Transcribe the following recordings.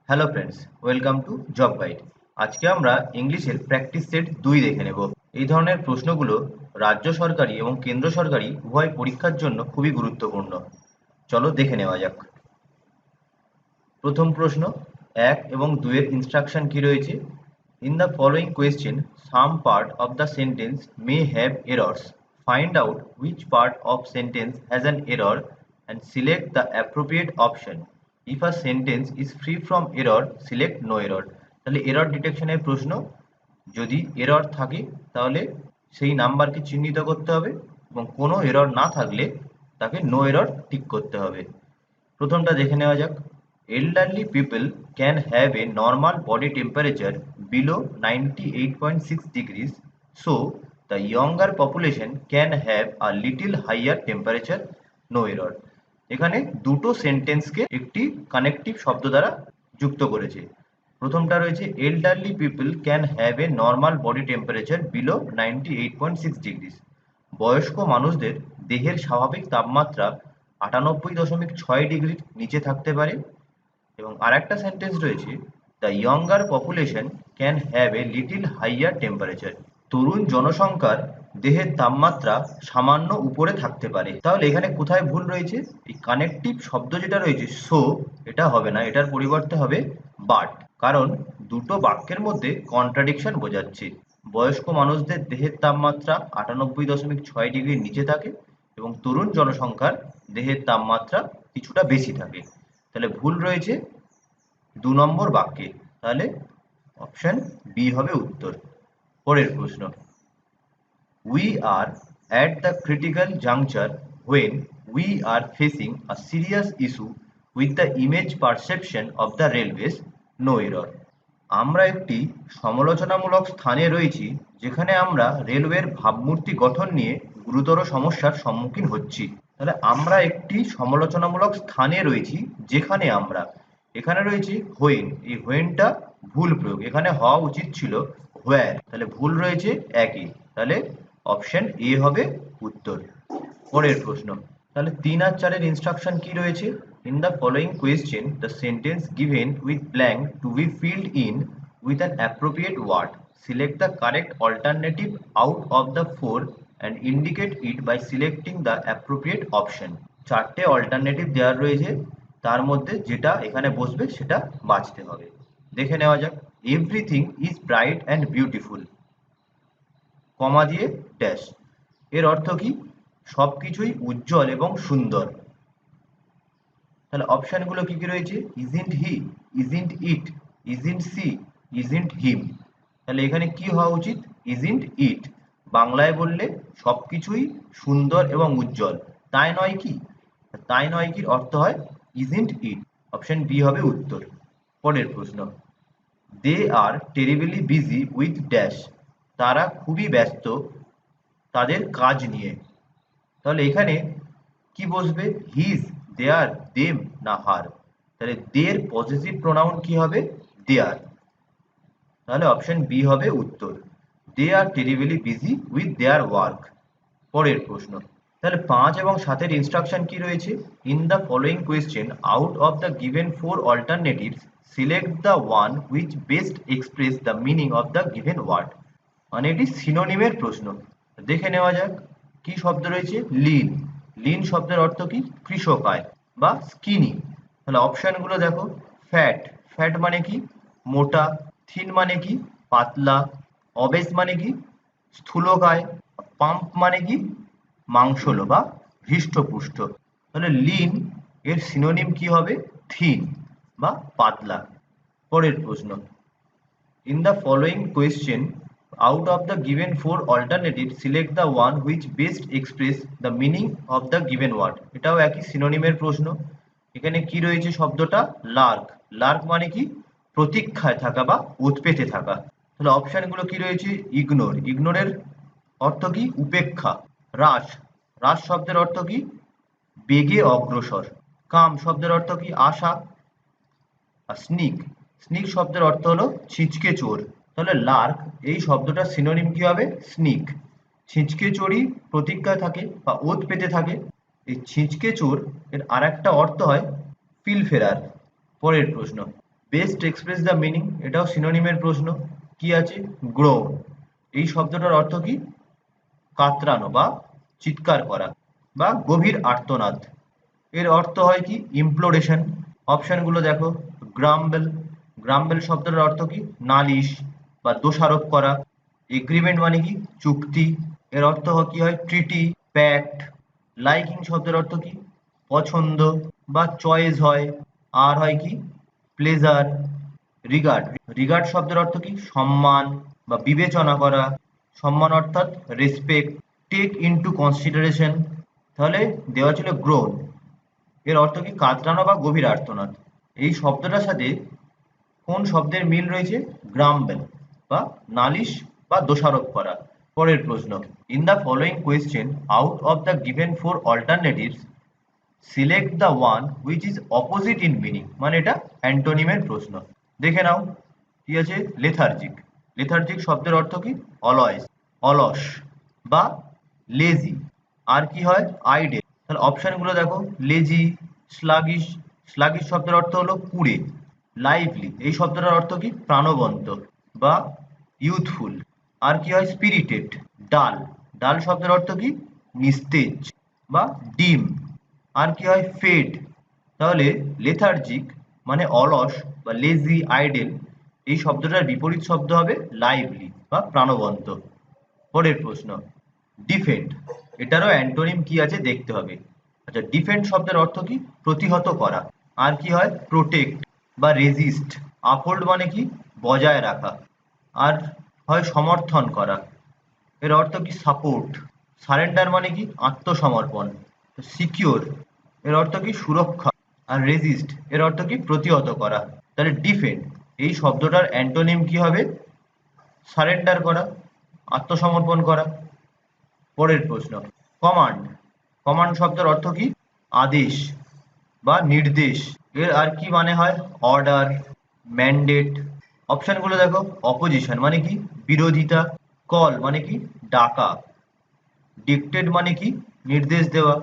Hello friends, welcome to job guide. আজকে আমরা ইংলিশের প্র্যাকটিস সেট 2 দেখে নেব। এই ধরনের প্রশ্নগুলো রাজ্য সরকারি এবং কেন্দ্র সরকারি উভয় পরীক্ষার জন্য খুবই গুরুত্বপূর্ণ। চলো দেখে নেওয়া যাক। প্রথম প্রশ্ন 1 এবং 2 এর ইনস্ট্রাকশন কি রয়েছে? In the following question some part of the sentence may have errors. Find out which part of sentence has an error and select the appropriate option. If a sentence is free from error, select no error. তাহলে error ডিটেকশনের প্রশ্ন, যদি error থাকে তাহলে সেই নাম্বারকে চিহ্নিত করতে হবে এবং কোনো এরর না থাকলে তাকে নো এরর টিক করতে হবে। প্রথমটা দেখে নেওয়া যাক। Elderly people can have A normal body temperature below 98.6 degrees, so the younger population can have a little higher temperature. No error. এখানে দুটো সেন্টেন্সকে একটি কানেকটিভ শব্দ দ্বারা যুক্ত করেছে। প্রথমটা রয়েছে elderly people can have A normal body temperature below 98.6 degrees. বয়স্ক মানুষদের দেহের স্বাভাবিক তাপমাত্রা 98.6 ডিগ্রির নিচে থাকতে পারে। এবং আরেকটা সেন্টেন্স রয়েছে the younger population can have a little higher temperature. তরুণ জনসংখ্যার দেহের তাপমাত্রা সামান্য উপরে থাকতে পারে। তাহলে এখানে কোথায় ভুল রয়েছে? এই কানেকটিভ শব্দ যেটা রয়েছে সো, এটা হবে না, এটার পরিবর্তে হবে বাট। কারণ দুটো বাক্যের মধ্যে কন্ট্রাডিকশন বোঝাচ্ছে। বয়স্ক মানুষদের দেহের তাপমাত্রা 98.6 ডিগ্রির নিচে থাকে এবং তরুণ জনসংখ্যার দেহের তাপমাত্রা কিছুটা বেশি থাকে। তাহলে ভুল রয়েছে 2 নম্বর বাক্যে। তাহলে অপশন বি হবে উত্তর। পরের প্রশ্ন, we are at the critical juncture when we are facing a serious issue with the image perception of the railways. No error. আমরা একটি সমালোচনামূলক স্থানে রয়েছি যেখানে আমরা রেলওয়ের ভাবমূর্তি গঠন নিয়ে গুরুতর সমস্যার সম্মুখীন হচ্ছি। তাহলে আমরা একটি সমালোচনামূলক স্থানে রয়েছি যেখানে আমরা, এখানে রয়েছে হোয়েন, এই হোয়েনটা ভুল প্রয়োগ, এখানে হওয়া উচিত ছিল হোয়ার। তাহলে ভুল রয়েছে একই। তাহলে অপশন এ হবে উত্তর। পরের প্রশ্ন, তাহলে 3 আর 4 এর ইনস্ট্রাকশন কি রয়েছে? In the following question the sentence given with blank to be filled in with an appropriate word. Select the correct alternative out of the 4 and indicate it by selecting the appropriate option. 4টে alternative দেওয়া রয়েছে, তার মধ্যে যেটা এখানে বসবে সেটা বাছতে হবে। দেখে নেওয়া যাক। Everything is bright and beautiful, comma দিয়ে ড্যাশ। এর অর্থ কি? সবকিছুই উজ্জ্বল এবং সুন্দর। তাহলে অপশনগুলো কি কি রয়েছে? Isn't he, isn't it, isn't she, isn't him. তাহলে এখানে কি হওয়া উচিত? Isn't it. বাংলায় বললে সবকিছুই সুন্দর এবং উজ্জ্বল, তাই নয় কি? তাই নয় কির অর্থ হয় ইজন্ট ইট। অপশন বি হবে উত্তর। পরের প্রশ্ন, দে are terribly busy with dash, তারা খুবই ব্যস্ত তাদের কাজ নিয়ে। তাহলে এখানে কি বসবে? হিজ, দেয়ার, দেম না হার? তাহলে দের পজিটিভ প্রোনাউন কি হবে? দেয়ার। তাহলে অপশন বি হবে উত্তর। They are terribly busy with their work. পরের প্রশ্ন, তাহলে 5 এবং 7 এর ইনস্ট্রাকশন কি রয়েছে? In the following question out of the given 4 alternatives select the one which best express the meaning of the given word. মানে এটি সিনোনিমের প্রশ্ন। দেখে নেওয়া যাক কি শব্দ রয়েছে। লিন, লিন শব্দের অর্থ কি? কৃশকায় বা স্কিনি। তাহলে অপশনগুলো দেখো। ফ্যাট, ফ্যাট মানে কি? মোটা। থিন মানে কি? পাতলা। অবেস মানে কি? স্থূলকায়। পাম্প মানে কি? মাংসল বা হৃষ্টপুষ্ট। তাহলে লিন এর সিনোনিম কি হবে? থিন বা পাতলা। পরের প্রশ্ন, in the following question out of the given 4 alternatives select the one which best express the meaning of the given word. এটাও একই সিনোনিমের প্রশ্ন। এখানে কি রয়েছে শব্দটা? লার্ক, লার্ক মানে কি? প্রতীক্ষায় থাকা বা উৎপেতে থাকা। তাহলে অপশনগুলো কি রয়েছে? ইগনোর, ইগনোরের অর্থ কি? উপেক্ষা। রাশ, রাশ শব্দের অর্থ কি? বেগে অগ্রসর। কাম শব্দের অর্থ কি? আশা। আর স্নিক, স্নিক শব্দের অর্থ হলো ছিচকে চোর। তাহলে লার্ক এই শব্দটার সিনোনিম কি হবে? স্নিক। ছিচকে চোরই প্রতীক্ষায় থাকে বা ওত পেতে থাকে। এই ছিচকে চোর এর আর একটা অর্থ হয় পিলফেরার। পরের প্রশ্ন, বেস্ট এক্সপ্রেস দ্য মিনিং, এটাও সিনোনিমের প্রশ্ন। কি আছে? গ্রোন। এই শব্দটার অর্থ কি? কাতরানো বা চিৎকার করা বা গভীর আর্তনাদ। এর অর্থ হয় কি? ইমপ্লোরেশন। অপশনগুলো দেখো। গ্রাম্বেল, গ্রাম্বেল শব্দটার অর্থ কি? নালিশ বা দোষারোপ করা। এগ্রিমেন্ট মানে কি? চুক্তি। এর অর্থ কি হয়? ট্রিটি, প্যাক্ট। লাইকিং শব্দের অর্থ কি? পছন্দ বা চয়েস হয়। আর হয় কি? প্লেজার। রিগার্ড, রিগার্ড শব্দের অর্থ কি? সম্মান বা বিবেচনা করা। সম্মান অর্থাৎ রেসপেক্ট। টেক ইনটু কনসিডারেশন, তাহলে দেওয়া ছিল গ্রোন। এর অর্থ কি? কাতরানো বা গভীর আর্তনাদ। এই শব্দটার সাথে কোন শব্দের মিল রয়েছে? গ্রাম্বেল বা নালিশ বা দোষারোপ করা। পরের প্রশ্ন, in the following question out of the given four alternatives select the one which is opposite in meaning, মানে এটা অ্যান্টোনিমের প্রশ্ন। দেখে নাও কি আছে। লেথার্জিক, লেথার্জিক শব্দের অর্থ কি? অলয়েস, অলস বা লেজি। আর কি হয়? আইডেল। তাহলে অপশনগুলো দেখো। লেজি, স্লাগিশ, স্লাগিশ শব্দের অর্থ হলো কুঁড়ে। লাইভলি, এই শব্দটার অর্থ কি? প্রাণবন্ত বা ইউথফুল। আর কি হয়? স্পিরিটেড। ডাল, ডাল শব্দের অর্থ কি? নিস্তেজ বা ডিম। আর কি হয়? ফেড। তাহলে লেথার্জিক মানে অলস বা লেজি, আইডেল। এই শব্দটার বিপরীত শব্দ হবে লাইভলি বা প্রাণবন্ত। পরের প্রশ্ন, ডিফেন্ড, এটারও অ্যান্টোনিম কি আছে দেখতে হবে। আচ্ছা, ডিফেন্ড শব্দের অর্থ কি? প্রতিহত করা। আর কি হয়? প্রোটেক্ট বা রেজিস্ট। আপহোল্ড মানে কি? বজায় রাখা। আর হয় সমর্থন করা। এর অর্থ কি? সাপোর্ট। সারেন্ডার মানে কি? আত্মসমর্পণ। সিকিউর, এর অর্থ কি? সুরক্ষা। আর রেজিস্ট, এর অর্থ কি? প্রতিহত করা। তাহলে ডিফেন্ড এই শব্দটার অ্যান্টোনিম কি হবে? সারেন্ডার করা, আত্মসমর্পণ করা। পরের প্রশ্ন, কমান্ড, কমান্ড শব্দের অর্থ কি? আদেশ বা নির্দেশ। এর আর কি মানে হয়? Order, mandate. অপশনগুলো দেখো। অপোজিশন মানে কি? বিরোধিতা। কল মানে কি? ডাকা। ডিক্টেট মানে কি? নির্দেশ দেওয়া।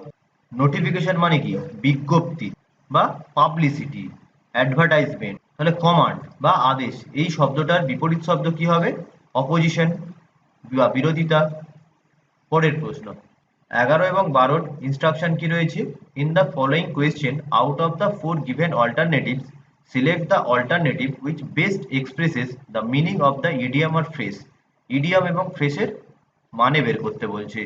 নোটিফিকেশন মানে কি? বিজ্ঞপ্তি বা পাবলিসিটি, অ্যাডভার্টাইজমেন্ট। তাহলে কমান্ড বা আদেশ এই শব্দটার বিপরীত শব্দ কি হবে? অপোজিশন বা বিরোধিতা। পরের প্রশ্ন, 11 এবং 12 ইনস্ট্রাকশন কি রয়েছে? In the following question out of the four given alternatives select the alternative which best expresses the meaning of the idiom or phrase. Idiom এবং ফ্রেজের মানে বের করতে বলছে।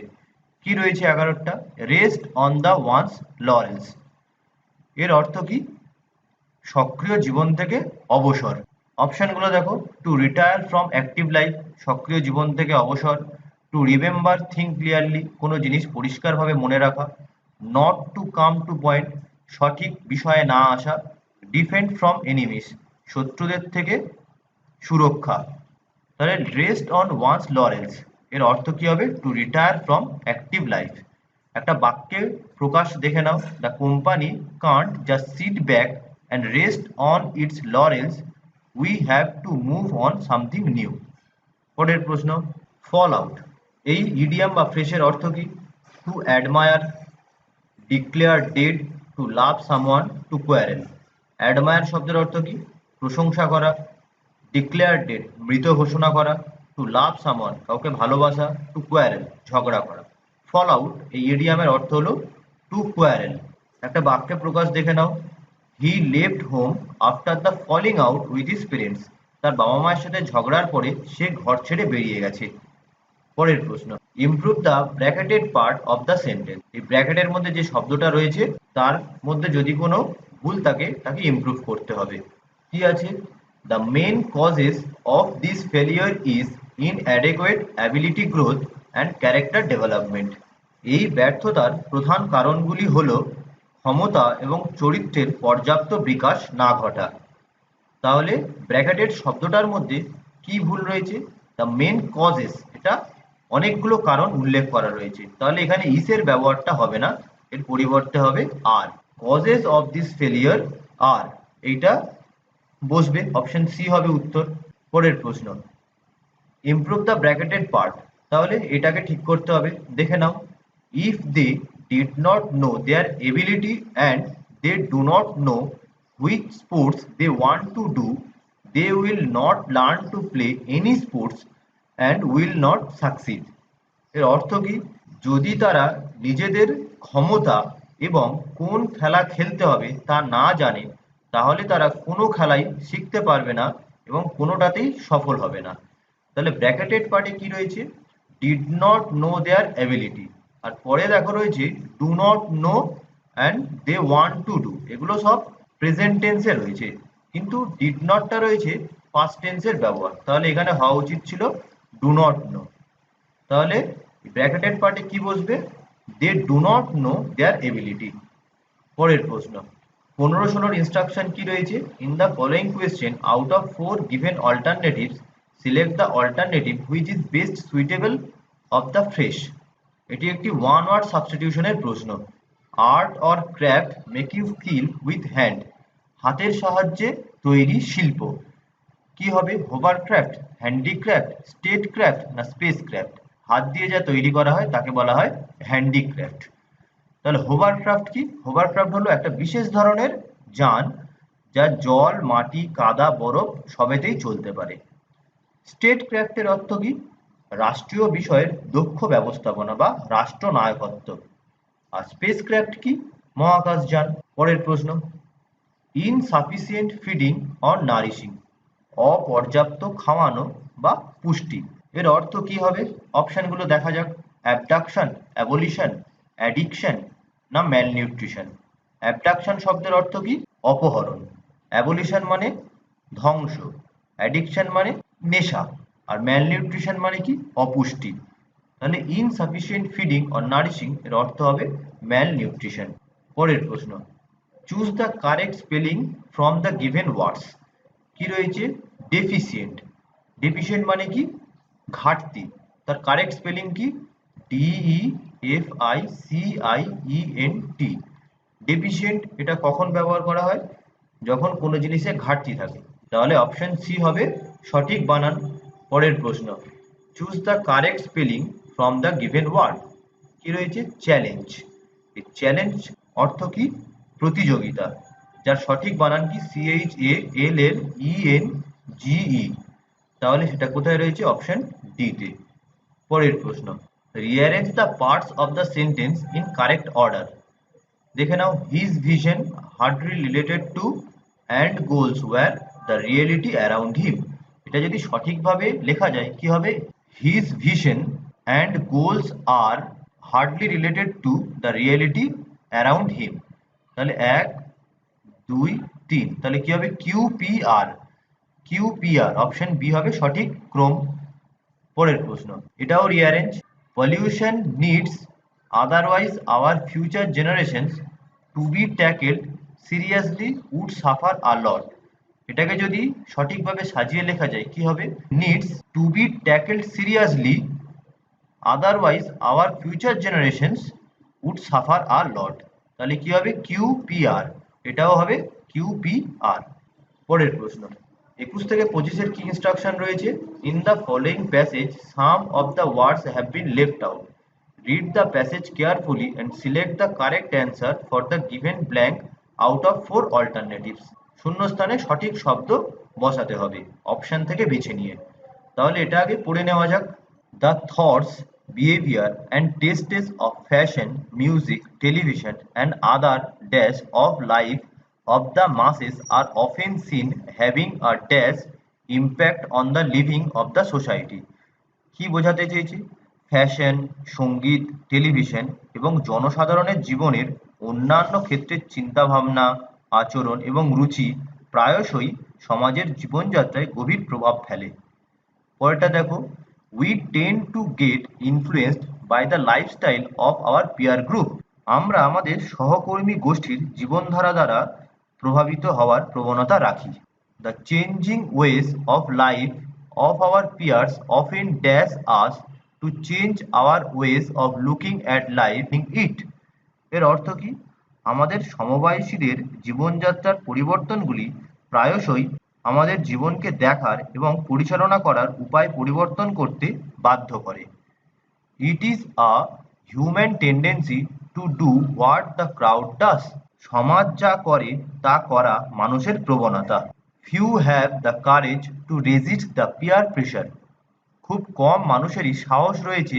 কি রয়েছে 11টা? Rest on the one's laurels, এর অর্থ কি? সক্রিয় জীবন থেকে অবসর। অপশনগুলো দেখো। To retire from active life, সক্রিয় জীবন থেকে অবসর। টু রিমেম্বার থিঙ্ক ক্লিয়ারলি, কোনো জিনিস পরিষ্কারভাবে মনে রাখা। Not to come to point, সঠিক বিষয়ে না আসা। ডিফেন্ড ফ্রম এনিমিস, শত্রুদের থেকে সুরক্ষা। তাহলে রেস্ট অন ওয়ান্স লরেন্স এর অর্থ কি হবে? To retire from active life. একটা বাক্যের প্রকাশ দেখে নাও। The company can't just sit back and rest on its laurels, we have to move on something new. পরের প্রশ্ন, ফল আউট, এই ইডিয়াম বা ফ্রেজের অর্থ কি? To admire, declare dead, to love someone, to quarrel. Admire শব্দের অর্থ কি? প্রশংসা করা। ডিক্লেয়ার ডেড, মৃত ঘোষণা করা। টু লাভ সামওয়ান, কাউকে ভালোবাসা। টু কোয়ারেল, ঝগড়া করা। ফল আউট এই ইডিয়ামের অর্থ হলো টু কোয়ারেল। একটা বাক্যে প্রকাশ দেখে নাও। He left home after the falling out with his parents, তার বাবা মায়ের সাথে ঝগড়ার পরে সে ঘর ছেড়ে বেরিয়ে গেছে। পরের প্রশ্ন, improve the bracketed part of the sentence, এই ব্র্যাকেটের মধ্যে যে শব্দটা রয়েছে তার মধ্যে যদি কোনো ভুল থাকে তাকে ইমপ্রুভ করতে হবে। কি আছে? The main causes of this failure is inadequate ability growth and character development, এই ব্যর্থতার প্রধান কারণগুলি হল ক্ষমতা এবং চরিত্রের পর্যাপ্ত বিকাশ না ঘটা। তাহলে ব্র্যাকেটেড শব্দটার মধ্যে কি ভুল রয়েছে? দ্য মেন কজেস, এটা অনেকগুলো কারণ উল্লেখ করা রয়েছে, তাহলে এখানে ইসের ব্যবহারটা হবে না, এর পরিবর্তে হবে আর। কজেস অফ দিস ফেলিয়ার আর, এইটা বসবে, অপশন সি হবে উত্তর। পরের প্রশ্ন, ইমপ্রুভ দ্য ব্র্যাকেটেড পার্ট, তাহলে এটাকে ঠিক করতে হবে। দেখে নাও। If they did not know their ability and they do not know which sports they want to do, they will not learn to play any sports and will not succeed. এর অর্থ কি? যদি তারা নিজেদের ক্ষমতা এবং কোন খেলা খেলতে হবে তা না জানে, তাহলে তারা কোনো খেলাই শিখতে পারবে না এবং কোনোটাতেই সফল হবে না। তাহলে ব্র্যাকেটেড পার্টে কি রয়েছে? Did not know their ability, আর পরে দেখো রয়েছে do not know and they want to do, এগুলো সব প্রেজেন্ট টেন্সে রয়েছে, কিন্তু ডিড নটটা রয়েছে পাস্ট টেন্সের ব্যবহার, তাহলে এখানে হওয়া উচিত ছিল ডু নট নো। তাহলে ব্র্যাকেটেড পার্টে কি বসবে? They do not know their ability. পরের প্রশ্ন 15-16 ইনস্ট্রাকশন কি রয়েছে? In the following question out of 4 given alternatives select the alternative which is best suitable of the phrase. এটি একটি ওয়ান ওয়ার্ড সাবস্টিটিউশনের প্রশ্ন। Art or craft making skill with hand, হাতের সাহায্যে তৈরি শিল্প। কি হবে? হোভারক্রাফট, হ্যান্ডিক্রাফট, স্টেটক্রাফট না স্পেসক্রাফট? হাত দিয়ে যা তৈরি করা হয় তাকে বলা হয় হ্যান্ডিক্রাফট। তাহলে হোভারক্রাফট কি? হোভারক্রাফট হলো একটা বিশেষ ধরনের যান যা জল, মাটি, কাদা, বরফ সবেতেই চলতে পারে। স্টেটক্রাফটের অর্থ কি? রাষ্ট্রীয় বিষয়ের দক্ষ ব্যবস্থাপনা বা রাষ্ট্রনায়কত্ব। আর স্পেসক্রাফট কি? মহাকাশযান। পরের প্রশ্ন ইনসাফিসিয়েন্ট ফিডিং অর নারিশিং, অপর্যাপ্ত খাওয়ানো বা পুষ্টি। এর অর্থ কি হবে? অপশনগুলো দেখা যাক। অ্যাবডাকশন, অ্যাবলিশন, অ্যাডিকশন না ম্যালনিউট্রিশন? অ্যাবডাকশন শব্দের অর্থ কি? অপহরণ। অ্যাবলিশন মানে ধ্বংস। অ্যাডিকশন মানে নেশা। আর ম্যালনিউট্রিশন মানে কি? অপুষ্টি। তাহলে ইনসাফিসিয়েন্ট ফিডিং অর নারিশিং এর অর্থ হবে ম্যালনিউট্রিশন। পরের প্রশ্ন choose the correct spelling from the given words. কি রয়েছে? ডেফিসিয়েন্ট। ডেফিসিয়েন্ট মানে কি? ঘাটতি। তার কারেক্ট স্পেলিং কি? DEFICIENT। ডেফিসিয়েন্ট এটা কখন ব্যবহার করা হয়? যখন কোনো জিনিসে ঘাটতি থাকে। তাহলে অপশন সি হবে সঠিক বানান। পরের প্রশ্ন choose the correct spelling from the given word. কি রয়েছে? চ্যালেঞ্জ। এই চ্যালেঞ্জ অর্থ কি? প্রতিযোগিতা, যার সঠিক বানান কি? CHALLENGE। তাহলে সেটা কোথায় রয়েছে? অপশন ডি তে। পরের প্রশ্ন rearrange the parts of the sentence in correct order. দেখে নাও his vision hardly related to and goals were the reality around him. এটা যদি সঠিকভাবে লেখা যায় কি হবে? His vision and goals are hardly related to the reality around him. তাহলে 1 2 3, তাহলে কি হবে? QPR। QPR অপশন বি হবে সঠিক ক্রম। পরের প্রশ্ন এটাও rearrange. Pollution needs otherwise our future generations to be tackled seriously would suffer a lot. এটাকে যদি সঠিকভাবে সাজিয়ে লেখা যায় কি হবে? Needs to be tackled seriously otherwise our future generations would suffer a lot. তাহলে কি হবে? QPR। এটাও হবে QPR। পরের প্রশ্ন 21 থেকে 25 কি ইনস্ট্রাকশন রয়েছে? In the following passage some of the words have been left out. Read the passage carefully and select the correct answer for the given blank out of 4 alternatives. শূন্যস্থানে সঠিক শব্দ বসাতে হবে অপশন থেকে বেছে নিয়ে। তাহলে এটা আগে পড়ে নেওয়া যাক। The thoughts, behavior and tastes of fashion, music, television and other dash of life of the masses are often seen having a dash impact on the living of the society। কি বোঝাতে চেয়েছি? ফ্যাশন, সঙ্গীত, television এবং জনসাধারণের জীবনের অন্যান্য ক্ষেত্রের চিন্তাভাবনা, আচরণ এবং রুচি প্রায়শই সমাজের জীবনযাত্রায় গভীর প্রভাব ফেলে। পরেরটা দেখো we tend to get influenced by the lifestyle of our peer group। আমরা আমাদের সহকর্মী গোষ্ঠীর জীবনধারা দ্বারা প্রভাবিত হওয়ার প্রবণতা রাখি। The changing ways of life of our peers often dash us to change our ways of looking at life in it। এর অর্থ কি? আমাদের সমবয়সীদের জীবনযাত্রার পরিবর্তনগুলি প্রায়শই আমাদের জীবনকে দেখার এবং পরিচালনা করার উপায় পরিবর্তন করতে বাধ্য করে। It is a human tendency to do what the crowd does. সমাজ যা করে তা করা মানুষের প্রবণতা। Few have the courage to resist the peer pressure. খুব কম মানুষেরই সাহস রয়েছে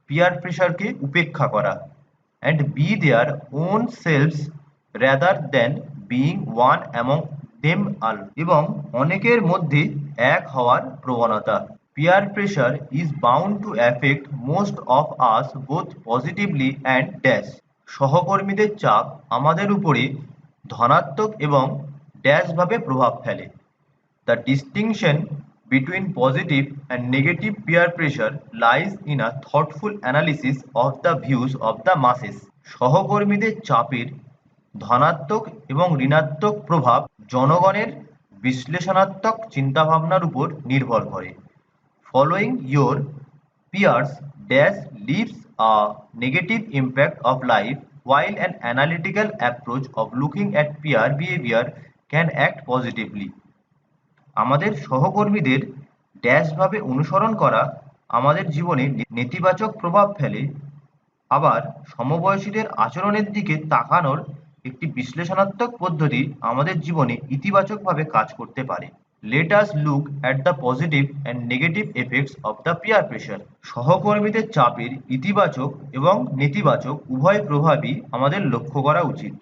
পিয়ার প্রেশারকে উপেক্ষা করা। And be their own selves rather than being one among them all. এবং অনেকের মধ্যে এক হওয়ার প্রবণতা। Peer pressure is bound to affect most of us both positively and dash. সহকর্মীদের চাপ আমাদের উপরে ধনাত্মক এবং ড্যাশভাবে প্রভাব ফেলে। The distinction between positive and negative peer pressure lies in a thoughtful analysis of the views of the masses. সহকর্মীদের চাপের ধনাত্মক এবং ঋণাত্মক প্রভাব জনগণের বিশ্লেষণাত্মক চিন্তাভাবনার উপর নির্ভর করে। Following your peers dash leaves a negative impact of life, while an analytical approach of looking at peer behavior can act positively. আমাদের সহকর্মীদের ড্যাশভাবে অনুসরণ করা আমাদের জীবনে নেতিবাচক প্রভাব ফেলে, আবার সমবয়সীদের আচরণের দিকে তাকানোর একটি বিশ্লেষণাত্মক পদ্ধতি আমাদের জীবনে ইতিবাচকভাবে কাজ করতে পারে। Let us look at the positive and negative effects of the peer pressure. সহকর্মীদের চাপের ইতিবাচক এবং নেতিবাচক উভয় প্রভাবই আমাদের লক্ষ্য করা উচিত।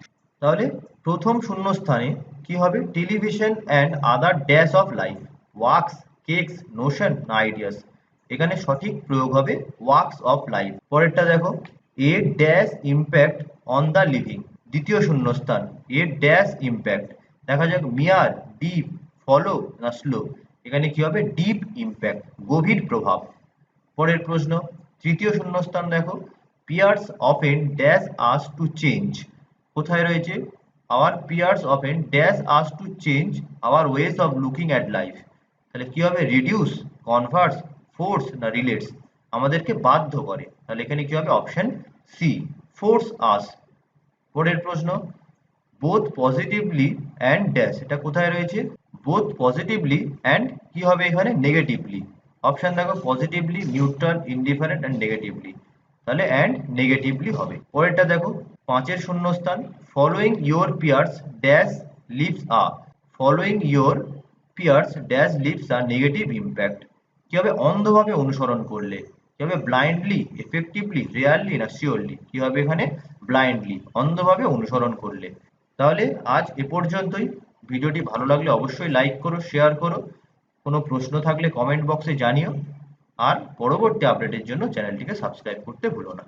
তাহলে প্রথম শূন্যস্থানে কি হবে? Television and other dash of life, works, cakes, notion না আইডিয়াস। এখানে সঠিক প্রয়োগ হবে ওয়ার্কস অফ লাইফ। পরেরটা দেখো, a dash impact on the living. দ্বিতীয় শূন্যস্থান, এ ড্যাশ ইম্প্যাক্ট। দেখা যাক মিয়ার, ডিপ, ফলো না স্লো। এখানে কি হবে? ডিপ ইম্প্যাক্ট, গভীর প্রভাব। পরের প্রশ্ন, তৃতীয় শূন্যস্থান দেখো, peers often dash us to change. কোথায় রয়েছে? Our peers often dash us to change our ways of looking at life. তাহলে কি হবে? রিডিউস, কনভার্স, ফোর্স না রিলেটস। আমাদেরকে বাধ্য করে। তাহলে এখানে কি হবে? Option C, force us. পরের প্রশ্ন, বোথ পজিটিভলি অ্যান্ড ড্যাশ। এটা কোথায় রয়েছে? বোথ পজিটিভলি অ্যান্ড কি হবে এখানে? নেগেটিভলি। অপশন দেখো, positively, neutral, indifferent and negatively. তাহলে অ্যান্ড নেগেটিভলি হবে। পরেরটা দেখো, পাঁচের শূন্যস্থান, following your peers dash leaves a. Following your peers dash leaves a negative impact. কি হবে? অন্ধভাবে অনুসরণ করলে। কি হবে? ব্লাইন্ডলি, এফেক্টিভলি, রেয়ারলি না শিওরলি। কি হবে এখানে? ব্লাইন্ডলি, অন্ধভাবে অনুসরণ করলে। তাহলে আজ এ পর্যন্তই। ভিডিওটি ভালো লাগলে অবশ্যই লাইক করো, শেয়ার করো। কোনো প্রশ্ন থাকলে কমেন্ট বক্সে জানিও। আর পরবর্তী আপডেটের জন্য চ্যানেলটিকে সাবস্ক্রাইব করতে ভুলো না।